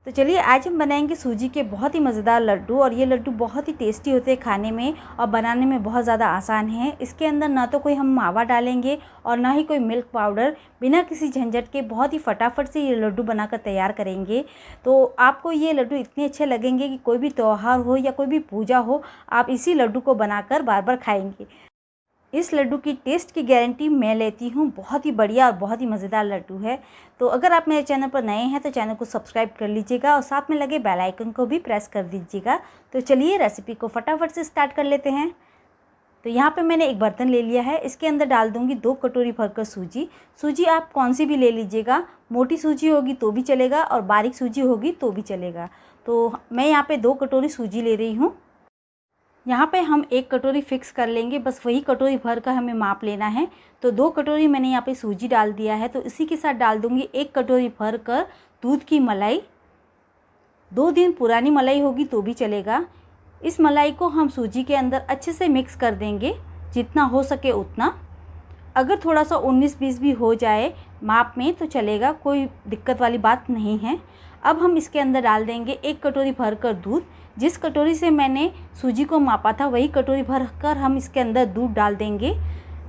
तो चलिए आज हम बनाएंगे सूजी के बहुत ही मज़ेदार लड्डू। और ये लड्डू बहुत ही टेस्टी होते हैं खाने में और बनाने में बहुत ज़्यादा आसान है। इसके अंदर ना तो कोई हम मावा डालेंगे और ना ही कोई मिल्क पाउडर। बिना किसी झंझट के बहुत ही फटाफट से ये लड्डू बनाकर तैयार करेंगे। तो आपको ये लड्डू इतने अच्छे लगेंगे कि कोई भी त्यौहार हो या कोई भी पूजा हो, आप इसी लड्डू को बनाकर बार बार खाएंगे। इस लड्डू की टेस्ट की गारंटी मैं लेती हूँ। बहुत ही बढ़िया और बहुत ही मज़ेदार लड्डू है। तो अगर आप मेरे चैनल पर नए हैं तो चैनल को सब्सक्राइब कर लीजिएगा और साथ में लगे बेल आइकन को भी प्रेस कर दीजिएगा। तो चलिए रेसिपी को फटाफट से स्टार्ट कर लेते हैं। तो यहाँ पे मैंने एक बर्तन ले लिया है। इसके अंदर डाल दूँगी 2 कटोरी भरकर सूजी। सूजी आप कौन सी भी ले लीजिएगा, मोटी सूजी होगी तो भी चलेगा और बारीक सूजी होगी तो भी चलेगा। तो मैं यहाँ पे 2 कटोरी सूजी ले रही हूँ। यहाँ पे हम 1 कटोरी फिक्स कर लेंगे, बस वही कटोरी भर कर हमें माप लेना है। तो 2 कटोरी मैंने यहाँ पे सूजी डाल दिया है। तो इसी के साथ डाल दूँगी 1 कटोरी भर कर दूध की मलाई। 2 दिन पुरानी मलाई होगी तो भी चलेगा। इस मलाई को हम सूजी के अंदर अच्छे से मिक्स कर देंगे, जितना हो सके उतना। अगर थोड़ा सा 19-20 भी हो जाए माप में तो चलेगा, कोई दिक्कत वाली बात नहीं है। अब हम इसके अंदर डाल देंगे 1 कटोरी भर कर दूध। जिस कटोरी से मैंने सूजी को मापा था वही कटोरी भर कर हम इसके अंदर दूध डाल देंगे।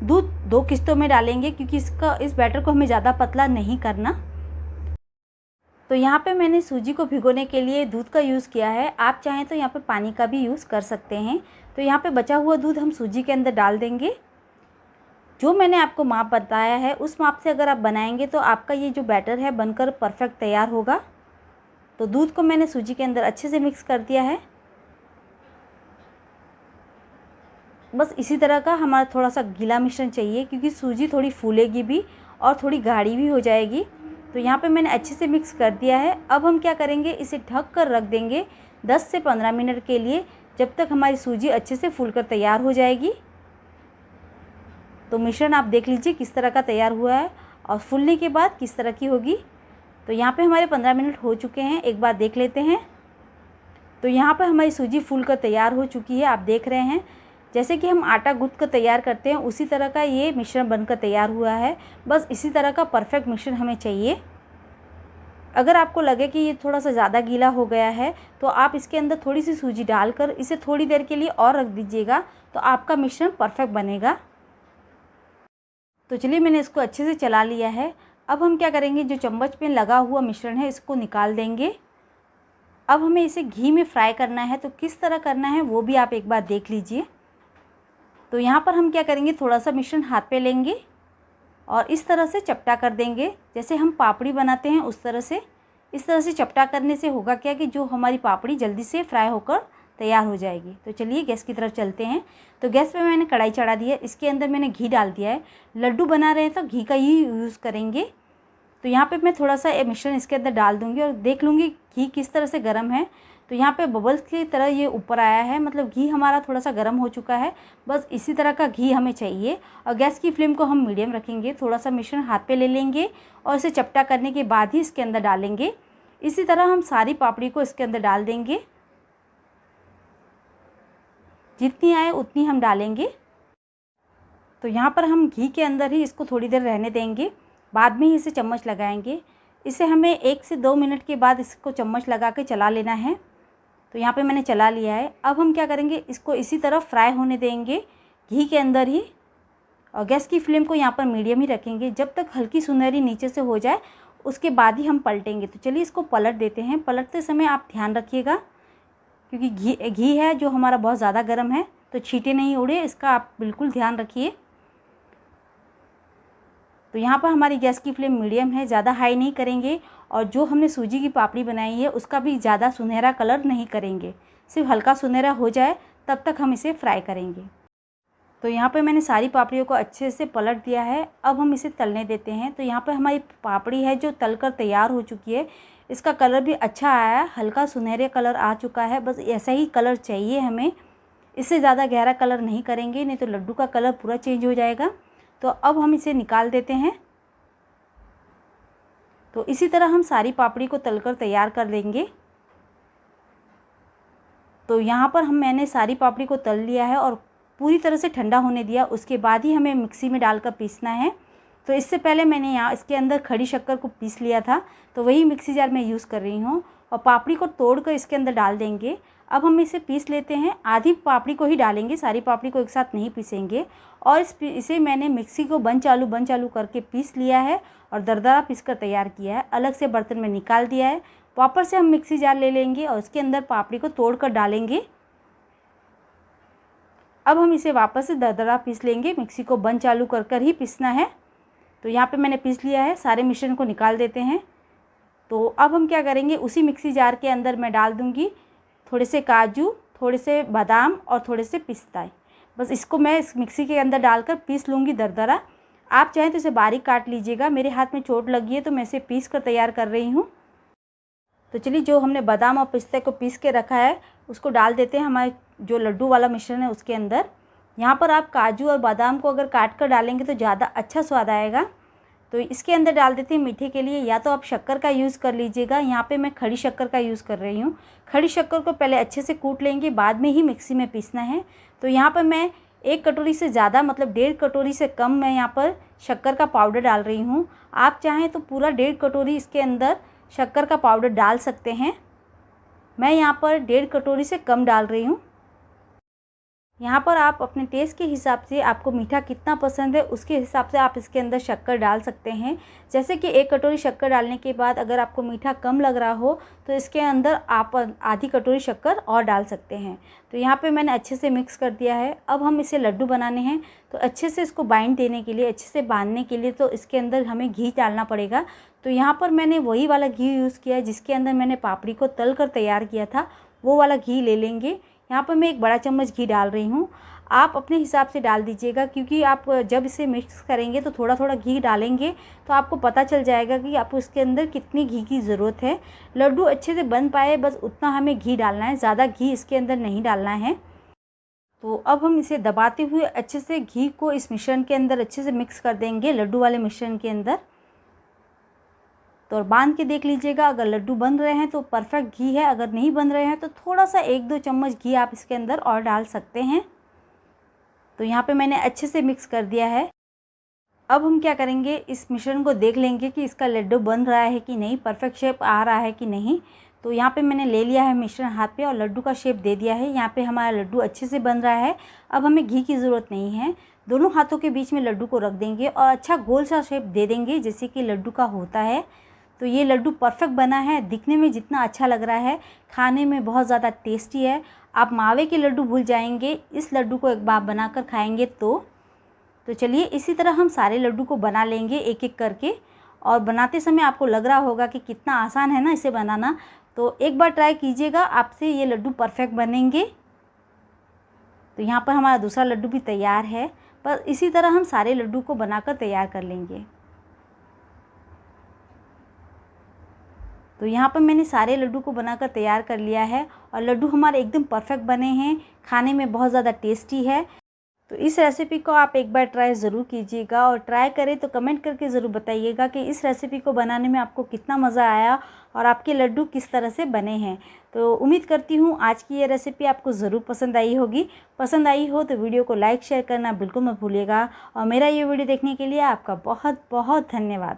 दूध 2 किस्तों में डालेंगे क्योंकि इस बैटर को हमें ज़्यादा पतला नहीं करना। तो यहाँ पे मैंने सूजी को भिगोने के लिए दूध का यूज़ किया है। आप चाहें तो यहाँ पे पानी का भी यूज़ कर सकते हैं। तो यहाँ पे बचा हुआ दूध हम सूजी के अंदर डाल देंगे। जो मैंने आपको माप बताया है उस माप से अगर आप बनाएंगे तो आपका ये जो बैटर है बनकर परफेक्ट तैयार होगा। तो दूध को मैंने सूजी के अंदर अच्छे से मिक्स कर दिया है। बस इसी तरह का हमारा थोड़ा सा गीला मिश्रण चाहिए क्योंकि सूजी थोड़ी फूलेगी भी और थोड़ी गाढ़ी भी हो जाएगी। तो यहाँ पे मैंने अच्छे से मिक्स कर दिया है। अब हम क्या करेंगे, इसे ढक कर रख देंगे 10 से 15 मिनट के लिए, जब तक हमारी सूजी अच्छे से फूल कर तैयार हो जाएगी। तो मिश्रण आप देख लीजिए किस तरह का तैयार हुआ है और फूलने के बाद किस तरह की होगी। तो यहाँ पे हमारे 15 मिनट हो चुके हैं, एक बार देख लेते हैं। तो यहाँ पर हमारी सूजी फूल कर तैयार हो चुकी है। आप देख रहे हैं जैसे कि हम आटा गूँथ कर तैयार करते हैं उसी तरह का ये मिश्रण बनकर तैयार हुआ है। बस इसी तरह का परफेक्ट मिश्रण हमें चाहिए। अगर आपको लगे कि ये थोड़ा सा ज़्यादा गीला हो गया है तो आप इसके अंदर थोड़ी सी सूजी डालकर इसे थोड़ी देर के लिए और रख दीजिएगा, तो आपका मिश्रण परफेक्ट बनेगा। तो चलिए मैंने इसको अच्छे से चला लिया है। अब हम क्या करेंगे, जो चम्मच में लगा हुआ मिश्रण है इसको निकाल देंगे। अब हमें इसे घी में फ्राई करना है। तो किस तरह करना है वो भी आप एक बार देख लीजिए। तो यहाँ पर हम क्या करेंगे, थोड़ा सा मिश्रण हाथ पे लेंगे और इस तरह से चपटा कर देंगे, जैसे हम पापड़ी बनाते हैं उस तरह से। इस तरह से चपटा करने से होगा क्या कि जो हमारी पापड़ी जल्दी से फ्राई होकर तैयार हो जाएगी। तो चलिए गैस की तरफ चलते हैं। तो गैस पे मैंने कढ़ाई चढ़ा दी है, इसके अंदर मैंने घी डाल दिया है। लड्डू बना रहे हैं तो घी का ही यूज़ करेंगे। तो यहाँ पे मैं थोड़ा सा मिश्रण इसके अंदर डाल दूँगी और देख लूँगी घी किस तरह से गर्म है। तो यहाँ पे बबल्स की तरह ये ऊपर आया है, मतलब घी हमारा थोड़ा सा गर्म हो चुका है। बस इसी तरह का घी हमें चाहिए और गैस की फ्लेम को हम मीडियम रखेंगे। थोड़ा सा मिश्रण हाथ पे ले लेंगे और इसे चपटा करने के बाद ही इसके अंदर डालेंगे। इसी तरह हम सारी पापड़ी को इसके अंदर डाल देंगे, जितनी आए उतनी हम डालेंगे। तो यहाँ पर हम घी के अंदर ही इसको थोड़ी देर रहने देंगे, बाद में ही इसे चम्मच लगाएंगे। इसे हमें 1 से 2 मिनट के बाद इसको चम्मच लगा के चला लेना है। तो यहाँ पे मैंने चला लिया है। अब हम क्या करेंगे, इसको इसी तरह फ्राई होने देंगे घी के अंदर ही और गैस की फ्लेम को यहाँ पर मीडियम ही रखेंगे जब तक हल्की सुनहरी नीचे से हो जाए, उसके बाद ही हम पलटेंगे। तो चलिए इसको पलट देते हैं। पलटते समय आप ध्यान रखिएगा क्योंकि घी है जो हमारा बहुत ज़्यादा गर्म है, तो छींटे नहीं उड़े, इसका आप बिल्कुल ध्यान रखिए। तो यहाँ पर हमारी गैस की फ्लेम मीडियम है, ज़्यादा हाई नहीं करेंगे और जो हमने सूजी की पापड़ी बनाई है उसका भी ज़्यादा सुनहरा कलर नहीं करेंगे, सिर्फ हल्का सुनहरा हो जाए तब तक हम इसे फ्राई करेंगे। तो यहाँ पे मैंने सारी पापड़ियों को अच्छे से पलट दिया है। अब हम इसे तलने देते हैं। तो यहाँ पे हमारी पापड़ी है जो तल कर तैयार हो चुकी है। इसका कलर भी अच्छा आया है, हल्का सुनहरे कलर आ चुका है। बस ऐसा ही कलर चाहिए हमें, इससे ज़्यादा गहरा कलर नहीं करेंगे, नहीं तो लड्डू का कलर पूरा चेंज हो जाएगा। तो अब हम इसे निकाल देते हैं। तो इसी तरह हम सारी पापड़ी को तलकर तैयार कर लेंगे। तो यहाँ पर मैंने सारी पापड़ी को तल लिया है और पूरी तरह से ठंडा होने दिया, उसके बाद ही हमें मिक्सी में डालकर पीसना है। तो इससे पहले मैंने यहाँ इसके अंदर खड़ी शक्कर को पीस लिया था, तो वही मिक्सी जार में यूज़ कर रही हूँ। और पापड़ी को तोड़कर इसके अंदर डाल देंगे। अब हम इसे पीस लेते हैं, आधी पापड़ी को ही डालेंगे, सारी पापड़ी को एक साथ नहीं पीसेंगे। और इसे मैंने मिक्सी को बंद चालू करके पीस लिया है और दरदरा पीस कर तैयार किया है। अलग से बर्तन में निकाल दिया है। वापस से हम मिक्सी जार ले लेंगे और उसके अंदर पापड़ी को तोड़कर डालेंगे। अब हम इसे वापस से दरदरा पीस लेंगे, मिक्सी को बंद चालू कर ही पीसना है। तो यहाँ पे मैंने पीस लिया है, सारे मिश्रण को निकाल देते हैं। तो अब हम क्या करेंगे, उसी मिक्सी जार के अंदर मैं डाल दूँगी थोड़े से काजू, थोड़े से बादाम और थोड़े से पिस्ता। बस इसको मैं इस मिक्सी के अंदर डालकर पीस लूँगी दरदरा। आप चाहें तो इसे बारीक काट लीजिएगा, मेरे हाथ में चोट लगी है तो मैं इसे पीस कर तैयार कर रही हूँ। तो चलिए, जो हमने बादाम और पिस्ते को पीस के रखा है उसको डाल देते हैं हमारे जो लड्डू वाला मिश्रण है उसके अंदर। यहाँ पर आप काजू और बादाम को अगर काट कर डालेंगे तो ज़्यादा अच्छा स्वाद आएगा। तो इसके अंदर डाल देते हैं मीठे के लिए, या तो आप शक्कर का यूज़ कर लीजिएगा। यहाँ पे मैं खड़ी शक्कर का यूज़ कर रही हूँ। खड़ी शक्कर को पहले अच्छे से कूट लेंगे, बाद में ही मिक्सी में पीसना है। तो यहाँ पर मैं 1 कटोरी से ज़्यादा, मतलब 1.5 कटोरी से कम मैं यहाँ पर शक्कर का पाउडर डाल रही हूँ। आप चाहें तो पूरा 1.5 कटोरी इसके अंदर शक्कर का पाउडर डाल सकते हैं। मैं यहाँ पर 1.5 कटोरी से कम डाल रही हूँ। यहाँ पर आप अपने टेस्ट के हिसाब से, आपको मीठा कितना पसंद है उसके हिसाब से आप इसके अंदर शक्कर डाल सकते हैं। जैसे कि 1 कटोरी शक्कर डालने के बाद अगर आपको मीठा कम लग रहा हो तो इसके अंदर आप आधी कटोरी शक्कर और डाल सकते हैं। तो यहाँ पे मैंने अच्छे से मिक्स कर दिया है। अब हम इसे लड्डू बनाने हैं, तो अच्छे से इसको बाइंड देने के लिए, अच्छे से बांधने के लिए तो इसके अंदर हमें घी डालना पड़ेगा। तो यहाँ पर मैंने वही वाला घी यूज़ किया है जिसके अंदर मैंने पापड़ी को तल कर तैयार किया था, वो वाला घी ले लेंगे। यहाँ पर मैं 1 बड़ा चम्मच घी डाल रही हूँ। आप अपने हिसाब से डाल दीजिएगा, क्योंकि आप जब इसे मिक्स करेंगे तो थोड़ा थोड़ा घी डालेंगे तो आपको पता चल जाएगा कि आपको इसके अंदर कितनी घी की ज़रूरत है। लड्डू अच्छे से बन पाए बस उतना हमें घी डालना है, ज़्यादा घी इसके अंदर नहीं डालना है। तो अब हम इसे दबाते हुए अच्छे से घी को इस मिश्रण के अंदर अच्छे से मिक्स कर देंगे, लड्डू वाले मिश्रण के अंदर। तो और बांध के देख लीजिएगा, अगर लड्डू बन रहे हैं तो परफेक्ट घी है, अगर नहीं बन रहे हैं तो थोड़ा सा 1-2 चम्मच घी आप इसके अंदर और डाल सकते हैं। तो यहाँ पे मैंने अच्छे से मिक्स कर दिया है। अब हम क्या करेंगे, इस मिश्रण को देख लेंगे कि इसका लड्डू बन रहा है कि नहीं, परफेक्ट शेप आ रहा है कि नहीं। तो यहाँ पे मैंने ले लिया है मिश्रण हाथ पे और लड्डू का शेप दे दिया है। यहाँ पे हमारा लड्डू अच्छे से बन रहा है। अब हमें घी की ज़रूरत नहीं है। दोनों हाथों के बीच में लड्डू को रख देंगे और अच्छा गोल सा शेप दे देंगे जैसे कि लड्डू का होता है। तो ये लड्डू परफेक्ट बना है, दिखने में जितना अच्छा लग रहा है खाने में बहुत ज़्यादा टेस्टी है। आप मावे के लड्डू भूल जाएंगे इस लड्डू को एक बार बनाकर खाएंगे तो चलिए, इसी तरह हम सारे लड्डू को बना लेंगे एक एक करके। और बनाते समय आपको लग रहा होगा कि कितना आसान है ना इसे बनाना, तो एक बार ट्राई कीजिएगा, आपसे ये लड्डू परफेक्ट बनेंगे। तो यहाँ पर हमारा दूसरा लड्डू भी तैयार है, पर इसी तरह हम सारे लड्डू को बनाकर तैयार कर लेंगे। तो यहाँ पर मैंने सारे लड्डू को बनाकर तैयार कर लिया है और लड्डू हमारे एकदम परफेक्ट बने हैं, खाने में बहुत ज़्यादा टेस्टी है। तो इस रेसिपी को आप एक बार ट्राई ज़रूर कीजिएगा और ट्राई करें तो कमेंट करके ज़रूर बताइएगा कि इस रेसिपी को बनाने में आपको कितना मज़ा आया और आपके लड्डू किस तरह से बने हैं। तो उम्मीद करती हूँ आज की ये रेसिपी आपको ज़रूर पसंद आई होगी। पसंद आई हो तो वीडियो को लाइक शेयर करना बिल्कुल मत भूलिएगा और मेरा ये वीडियो देखने के लिए आपका बहुत बहुत धन्यवाद।